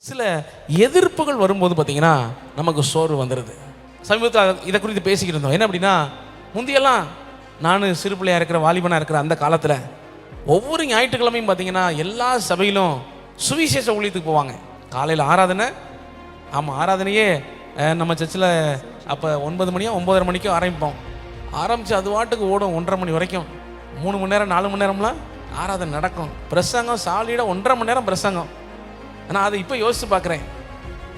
சில எதிர்ப்புகள் வரும்போது பார்த்தீங்கன்னா நமக்கு சோர்வு வந்துடுது. சமீபத்தில் இதை குறித்து பேசிக்கிட்டு இருந்தோம். என்ன அப்படின்னா, முந்தியெல்லாம் நான் சிறு பிள்ளையாக இருக்கிற வாலிபனாக இருக்கிற அந்த காலத்தில் ஒவ்வொரு ஞாயிற்றுக்கிழமையும் பார்த்தீங்கன்னா எல்லா சபையிலும் சுவிசேஷ ஊழியத்துக்கு போவாங்க. காலையில் ஆராதனை, ஆமாம் ஆராதனையே நம்ம சர்ச்சில் அப்போ 9 மணியோ 9:30 மணிக்கோ ஆரம்பிப்போம். ஆரம்பித்து அது வாட்டுக்கு ஓடும் 1:30 மணி வரைக்கும். 3 மணி நேரம் 4 மணி நேரம்லாம் ஆராதனை நடக்கும். பிரசங்கம் சாலிடாக 1:30 மணி நேரம் பிரசங்கம். ஆனால் அதை இப்போ யோசித்து பார்க்குறேன்.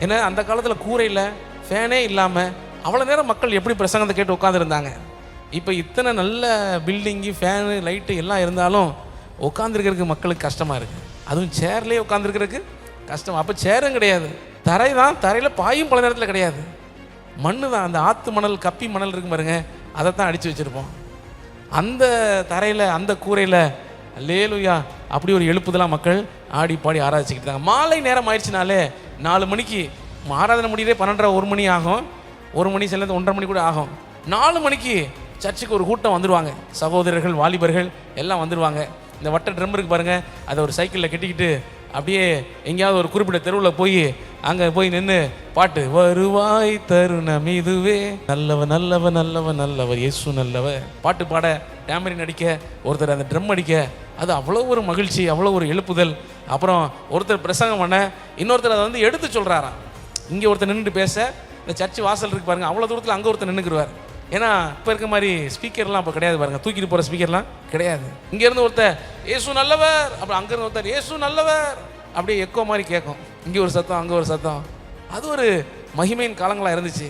ஏன்னா அந்த காலத்தில் கூரையில் ஃபேனே இல்லாமல் அவ்வளோ நேரம் மக்கள் எப்படி பிரசங்கத்தை கேட்டு உட்காந்துருந்தாங்க. இப்போ இத்தனை நல்ல பில்டிங்கு, ஃபேனு, லைட்டு எல்லாம் இருந்தாலும் உட்காந்துருக்கிறதுக்கு மக்களுக்கு கஷ்டமாக இருக்குது. அதுவும் சேர்லேயே உட்காந்துருக்கிறதுக்கு கஷ்டம். அப்போ சேரும் கிடையாது, தரை தான். தரையில் பாயும் பல நேரத்தில் கிடையாது, மண் தான். அந்த ஆற்று மணல், கப்பி மணல் இருக்கும் பாருங்க, அதை தான் அடித்து வச்சுருப்போம். அந்த தரையில், அந்த கூரையில் அல்லேலூயா அப்படி ஒரு எழுப்புதெல்லாம் மக்கள் ஆடி பாடி ஆராதிச்சுக்கிட்டு இருக்காங்க. மாலை நேரம் ஆயிடுச்சுனாலே 4 மணிக்கு ஆராதனை முடியவே 12:30 1 மணி ஆகும். 1 மணி சில 1:30 மணி கூட ஆகும். 4 மணிக்கு சர்ச்சுக்கு ஒரு கூட்டம் வந்துடுவாங்க. சகோதரர்கள், வாலிபர்கள் எல்லாம் வந்துடுவாங்க. இந்த வட்ட ட்ரம் இருக்கு பாருங்கள், அதை ஒரு சைக்கிளில் கட்டிக்கிட்டு அப்படியே எங்கேயாவது ஒரு குறிப்பிட்ட தெருவில் போய் அங்கே போய் நின்று பாட்டு, வருவாய் தருணம் இதுவே, நல்லவ நல்லவ நல்லவ நல்லவர் இயேசு நல்லவர், பாட்டு பாட, டேமரின் அடிக்க, ஒருத்தர் அந்த ட்ரம் அடிக்க, அது அவ்வளோ ஒரு மகிழ்ச்சி, அவ்வளோ ஒரு எழுப்புதல். அப்புறம் ஒருத்தர் பிரசங்கம் பண்ண, இன்னொருத்தர் அதை வந்து எடுத்து சொல்கிறாராம். இங்கே ஒருத்தர் நின்றுட்டு பேச, இந்த சர்ச்சு வாசல் இருக்கு பாருங்கள், அவ்வளோ தூரத்தில் அங்கே ஒருத்தர் நின்றுக்குருவார். ஏன்னா இப்போ இருக்க மாதிரி ஸ்பீக்கர்லாம் அப்போ கிடையாது பாருங்கள், தூக்கிட்டு போகிற ஸ்பீக்கர்லாம் கிடையாது. இங்கேருந்து ஒருத்தர் ஏசு நல்லவர், அப்புறம் அங்கேருந்து ஒருத்தர் ஏசு நல்லவர், அப்படியே எக்கோ மாதிரி கேட்கும். இங்கே ஒரு சத்தம், அங்கே ஒரு சத்தம். அது ஒரு மகிமையின் காலங்களாக இருந்துச்சு.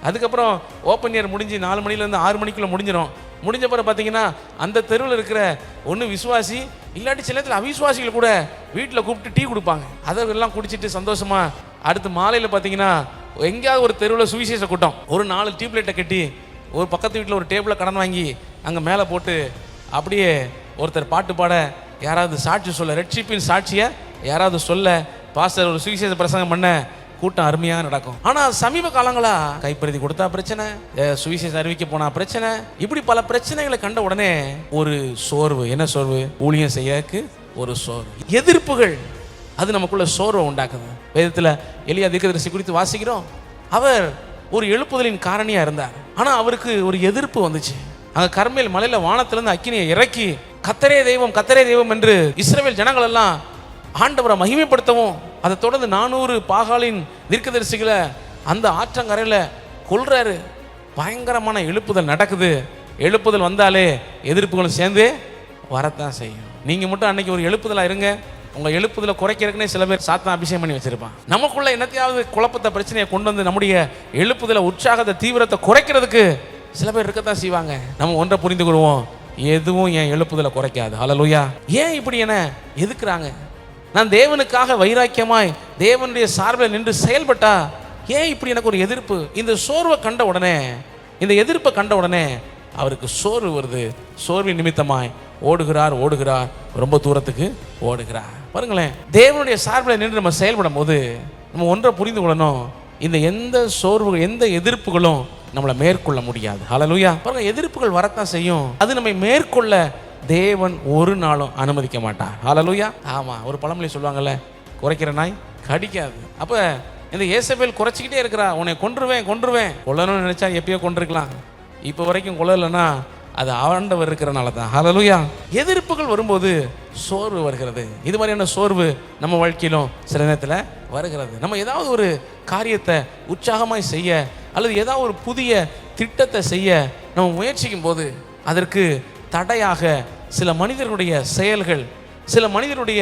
அதுக்கப்புறம் ஓப்பன் இயர் முடிஞ்சு 4 மணிலேருந்து 6 மணிக்குள்ளே முடிஞ்சிடும். முடிஞ்ச பிறகு பார்த்தீங்கன்னா அந்த தெருவில் இருக்கிற ஒன்று விசுவாசி, இல்லாட்டி சில நேரத்தில் அவிசுவாசிகள் கூட வீட்டில் கூப்பிட்டு டீ கொடுப்பாங்க. அதெல்லாம் குடிச்சிட்டு சந்தோஷமாக அடுத்து மாலையில் பார்த்தீங்கன்னா எங்கேயாவது ஒரு தெருவில் சுவிசேஷ கூட்டம், ஒரு 4 டியூப்லைட்டை கட்டி ஒரு பக்கத்து வீட்டில் ஒரு டேபிளை கடன் வாங்கி அங்கே மேலே போட்டு அப்படியே ஒருத்தர் பாட்டு பாட, யாராவது சாட்சி சொல்ல, ரட்சிப்பின் சாட்சியை யாராவது சொல்ல, பாஸ்டர் ஒரு சுவிசேஷ பிரசங்கம் பண்ண, கூட்டம் அருமையாக நடக்கும். ஆனால் சமீப காலங்களாக கைப்பிரதி கொடுத்தா பிரச்சனை, சுவிசேஷம் அறிவிக்க போனா பிரச்சனை, இப்படி பல பிரச்சனைகளை கண்ட உடனே ஒரு சோர்வு. என்ன சோர்வு? ஊழியம் செய்யக்கு ஒரு சோர்வு, எதிர்ப்புகள், அது நமக்குள்ள சோர்வை உண்டாக்குது. வேதத்தில் எலியா தீர்க்கதரிசி குறித்து வாசிக்கிறோம். அவர் ஒரு எழுப்புதலின் காரணியாக இருந்தார். ஆனால் அவருக்கு ஒரு எதிர்ப்பு வந்துச்சு. அங்கே கர்மேல் மலையில் வானத்திலிருந்து அக்கினியை இறக்கி கர்த்தரே தெய்வம், கர்த்தரே தெய்வம் என்று இஸ்ரவேல் ஜனங்கள் எல்லாம் ஆண்டவரை மகிமைப்படுத்தவும், அதை தொடர்ந்து 400 பாகாலின் தீர்க்கதரிசிகளை அந்த ஆற்றங்கரையில் கொல்றாரு. பயங்கரமான எழுப்புதல் நடக்குது. எழுப்புதல் வந்தாலே எதிர்ப்புகளும் சேர்ந்து வரத்தான் செய்யும். நீங்கள் மட்டும் அன்னைக்கு ஒரு எழுப்புதலாக இருங்க. உங்கள் எழுப்புதலை குறைக்கிறதுக்குனே சில பேர் சாத்தான் அபிஷேகம் பண்ணி வச்சிருப்பான். நமக்குள்ள என்னத்தையாவது குழப்பத்தை, பிரச்சனையை கொண்டு வந்து நம்முடைய எழுப்புதலை, உற்சாகத்தை, தீவிரத்தை குறைக்கிறதுக்கு சில பேர் இருக்கத்தான் செய்வாங்க. நம்ம ஒன்றை புரிந்து கொள்வோம், எதுவும் என் எழுப்புதலை குறைக்காது. ஹல்லேலூயா. ஏன் இப்படி என்ன எதுக்குறாங்க? நான் தேவனுக்காக வைராக்கியமாய் தேவனுடைய சார்பில் நின்று செயல்பட்டா ஏன் இப்படி எனக்கு ஒரு எதிர்ப்பு? இந்த சோர்வை கண்ட உடனே, இந்த எதிர்ப்பை கண்ட உடனே அவருக்கு சோர்வு வருது. சோர்வின் நிமித்தமாய் ஓடுகிறார், ரொம்ப தூரத்துக்கு ஓடுகிறார். பாருங்களேன், தேவனுடைய சார்பில் நின்று நம்ம செயல்படும் போது நம்ம ஒன்றை புரிந்து கொள்ளணும், இந்த எந்த சோர்வுகள், எந்த எதிர்ப்புகளும் நம்மளை மேற்கொள்ள முடியாது. ஹல்லேலூயா. பாருங்க, எதிர்ப்புகள் வரத்தான் செய்யும், அது நம்மை மேற்கொள்ள தேவன் ஒரு நாளும் அனுமதிக்க மாட்டார். ஹல்லேலூயா. ஆமாம், ஒரு பழமொழி சொல்லுவாங்கல்ல, குறைக்கிற நாய் கடிக்காது. அப்போ இந்த ஏசபேல் குறைச்சிக்கிட்டே இருக்கிறா, உன்னை கொன்றுவேன் கொல்லணும்னு நினைச்சா எப்பயோ கொண்டிருக்கலாம். இப்போ வரைக்கும் கொல்லலைன்னா அது ஆண்டவர் இருக்கிறனால தான். ஹல்லேலூயா. எதிர்ப்புகள் வரும்போது சோர்வு வருகிறது. இது மாதிரியான சோர்வு நம்ம வாழ்க்கையிலும் சில நேரத்தில் வருகிறது. நம்ம ஏதாவது ஒரு காரியத்தை உற்சாகமாய் செய்ய, அல்லது ஏதாவது ஒரு புதிய திட்டத்தை செய்ய நம்ம முயற்சிக்கும் போது அதற்கு தடையாக சில மனிதர்களுடைய செயல்கள், சில மனிதருடைய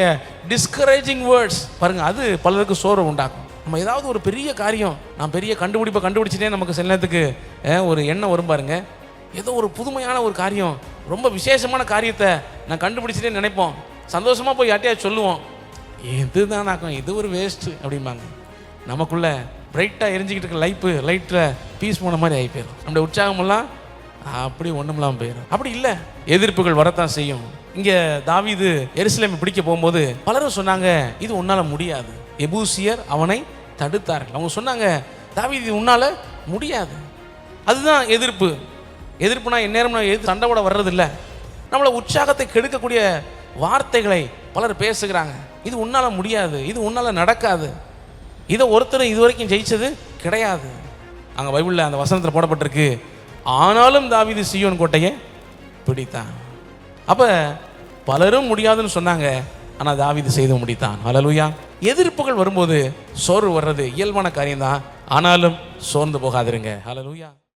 டிஸ்கரேஜிங் வேர்ட்ஸ் பாருங்கள், அது பலருக்கு சோர்வு உண்டாக்கும். நம்ம ஏதாவது ஒரு பெரிய காரியம், நான் பெரிய கண்டுபிடிப்பை கண்டுபிடிச்சிட்டே நமக்கு சில நேரத்துக்கு ஒரு எண்ணம் வரும் பாருங்க. ஏதோ ஒரு புதுமையான ஒரு காரியம், ரொம்ப விசேஷமான காரியத்தை நான் கண்டுபிடிச்சிட்டே நினைப்போம். சந்தோஷமாக போய் யார்ட்டையா சொல்லுவோம், இதுதான் நாக்கம், இது ஒரு வேஸ்ட்டு அப்படிம்பாங்க. நமக்குள்ள பிரைட்டாக எரிஞ்சிக்கிட்டு இருக்க லைட்டில் பீஸ் போன மாதிரி ஆகி போயிடும். நம்முடைய உற்சாகமெல்லாம் அப்படி ஒன்றுமெல்லாம் போயிடும். அப்படி இல்லை, எதிர்ப்புகள் வரத்தான் செய்யும். இங்கே தாவீது எருசலேமை பிடிக்க போகும்போது பலரும் சொன்னாங்க, இது உன்னால் முடியாது. எபூசியர் அவனை தடுத்தார்கள். அவங்க சொன்னாங்க, தாவீது இது உன்னால் முடியாது. அதுதான் எதிர்ப்பு. எதிர்ப்புனா எந்நேரம் சண்டை கூட வர்றதில்லை, நம்மளை உற்சாகத்தை கெடுக்கக்கூடிய வார்த்தைகளை பலர் பேசுகிறாங்க. இது உன்னால் முடியாது, இது உன்னால் நடக்காது. இதை ஒருத்தர் இதுவரைக்கும் ஜெயிச்சது கிடையாது. அங்கே பைபிளில் அந்த வசனத்தில் போடப்பட்டிருக்கு, ஆனாலும் தாவீது சீயோன் கோட்டையை பிடித்தான். அப்போ பலரும் முடியாதுன்னு சொன்னாங்க, ஆனால் தாவீது செய்து முடித்தான். ஹல்லேலூயா. எதிர்ப்புகள் வரும்போது சோர்வு வர்றது இயல்பான காரியம்தான், ஆனாலும் சோர்ந்து போகாதிருங்க. ஹல்லேலூயா.